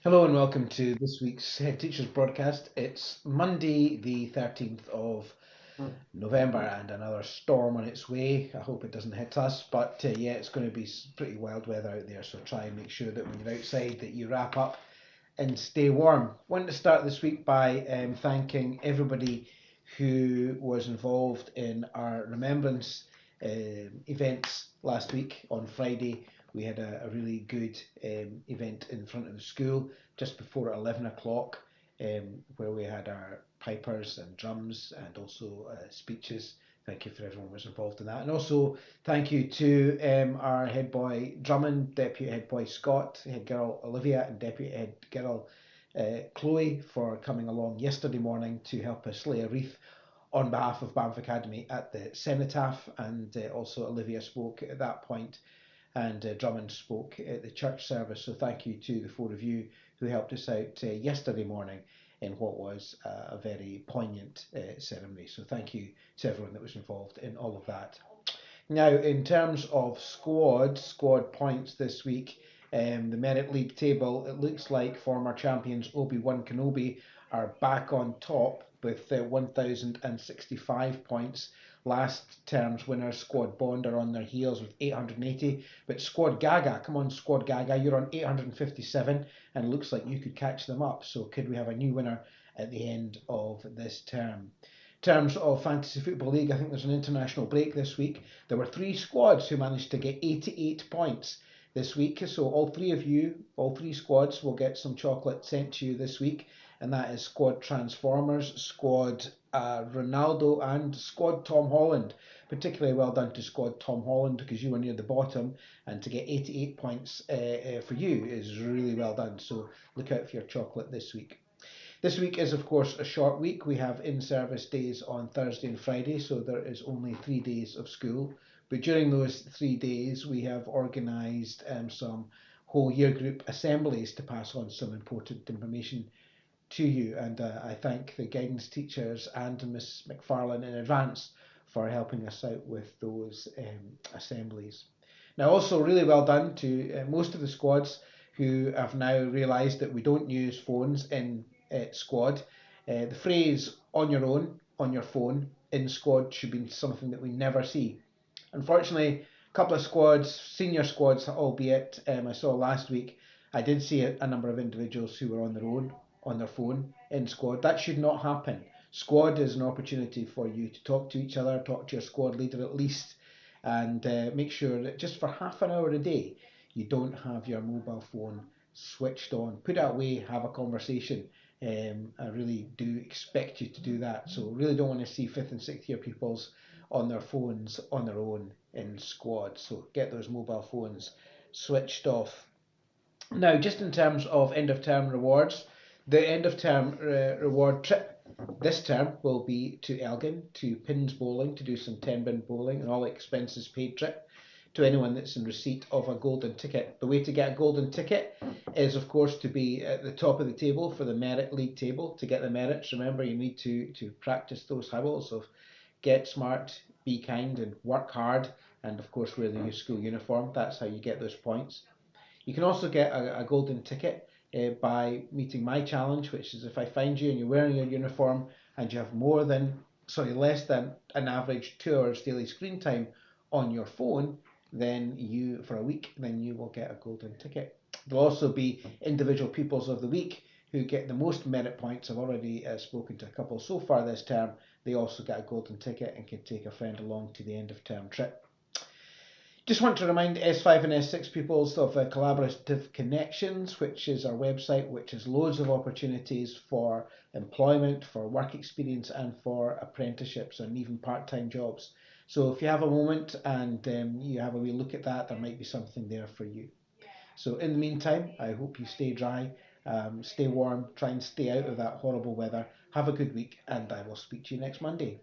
Hello and welcome to this week's Head Teachers broadcast. It's Monday, the 13th of November, and another storm on its way. I hope it doesn't hit us, but yeah, it's going to be pretty wild weather out there, so try and make sure that when you're outside that you wrap up and stay warm. Want to start this week by thanking everybody who was involved in our remembrance events last week on Friday. We had a really good event in front of the school just before 11 o'clock, where we had our pipers and drums and also speeches. Thank you for everyone who was involved in that. And also thank you to our head boy Drummond, deputy head boy Scott, head girl Olivia, and deputy head girl Chloe for coming along yesterday morning to help us lay a wreath on behalf of Banff Academy at the cenotaph. And also Olivia spoke at that point, and Drummond spoke at the church service. So thank you to the four of you who helped us out yesterday morning in what was a very poignant ceremony. So thank you to everyone that was involved in all of that. Now, in terms of squad points this week, the Merit League table, it looks like former champions Obi-Wan Kenobi are back on top with 1,065 points. Last term's winners, Squad Bond, are on their heels with 880. But Squad Gaga, come on, Squad Gaga, you're on 857, and it looks like you could catch them up. So, could we have a new winner at the end of this term? Terms of Fantasy Football League, I think there's an international break this week. There were three squads who managed to get 88 points this week. So all three of you, all three squads, will get some chocolate sent to you this week. And that is Squad Transformers, Squad Ronaldo, and Squad Tom Holland. Particularly well done to Squad Tom Holland because you were near the bottom, and to get 88 points for you is really well done. So look out for your chocolate this week. This week is, of course, a short week. We have in-service days on Thursday and Friday, so there is only 3 days of school. But during those 3 days, we have organised some whole year group assemblies to pass on some important information to you. And I thank the guidance teachers and Miss McFarlane in advance for helping us out with those assemblies. Now, also really well done to most of the squads who have now realised that we don't use phones in squad. The phrase on your own, on your phone, in squad should be something that we never see. Unfortunately, a couple of squads, senior squads, albeit I saw last week, I did see a number of individuals who were on their own, on their phone, in squad. That should not happen. Squad is an opportunity for you to talk to each other, talk to your squad leader at least, and make sure that just for half an hour a day, you don't have your mobile phone switched on. Put it away, have a conversation. I really do expect you to do that. So really don't want to see fifth and sixth year pupils on their phones on their own in squad. So get those mobile phones switched off. Now, just in terms of end of term rewards, the end of term reward trip this term will be to Elgin, to Pins Bowling, to do some 10 bin bowling, and all expenses paid trip to anyone that's in receipt of a golden ticket. The way to get a golden ticket is, of course, to be at the top of the table for the Merit League table. To get the merits, remember, you need to practice those howls of get smart, be kind, and work hard, and of course, wear the new school uniform. That's how you get those points. You can also get a golden ticket by meeting my challenge, which is if I find you and you're wearing your uniform and you have less than an average 2 hours daily screen time on your phone, then you, for a week, then you will get a golden ticket. There'll also be individual pupils of the week who get the most merit points. I've already spoken to a couple so far this term. They also get a golden ticket and can take a friend along to the end of term trip. Just want to remind S5 and S6 pupils of Collaborative Connections, which is our website, which has loads of opportunities for employment, for work experience, and for apprenticeships and even part-time jobs. So if you have a moment and you have a wee look at that, there might be something there for you. So in the meantime, I hope you stay dry, stay warm, try and stay out of that horrible weather. Have a good week, and I will speak to you next Monday.